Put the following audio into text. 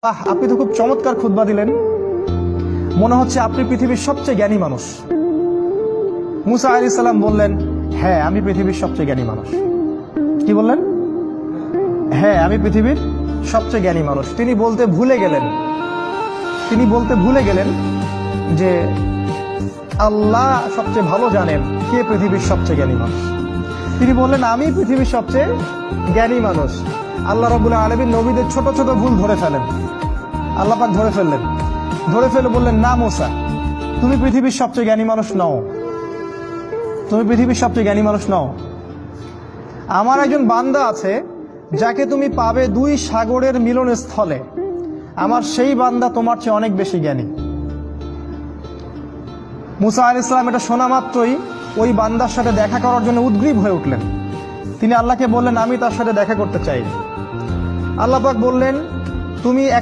আপনি তো খুব চমৎকার খুতবা দিলেন, মনে হচ্ছে আপনি পৃথিবীর সবচেয়ে জ্ঞানী মানুষ। মুসা আলাইহিস সালাম বললেন, হ্যাঁ আমি পৃথিবীর সবচেয়ে জ্ঞানী মানুষ। কি বললেন? হ্যাঁ আমি পৃথিবীর সবচেয়ে জ্ঞানী মানুষ। তিনি বলতে ভুলে গেলেন যে আল্লাহ সবচেয়ে ভালো জানেন কে পৃথিবীর সবচেয়ে জ্ঞানী মানুষ। তিনি বললেন আমি পৃথিবীর সবচেয়ে জ্ঞানী মানুষ। আল্লাহ রাব্বুল আলামিন নবীদের ছোট ছোট ভুল ধরে ফেলেন। আল্লাহ পাক ধরে ফেলে বললেন, না মুসা, তুমি পৃথিবীর সবচেয়ে জ্ঞানী মানুষ নও, তুমি পৃথিবীর সবচেয়ে জ্ঞানী মানুষ নও। আমার একজন বান্দা আছে যাকে তুমি পাবে দুই সাগরের মিলন স্থলে, আমার সেই বান্দা তোমার চেয়ে অনেক বেশি জ্ঞানী। মুসা আলাইহিস সালাম এটা শোনা মাত্রই ওই বান্দার সাথে দেখা করার জন্য উদ্গ্রীব হয়ে উঠলেন। তিনি আল্লাহকে বললেন, আমি তার সাথে দেখা করতে চাই। আল্লাহ পাক বললেন, তুমি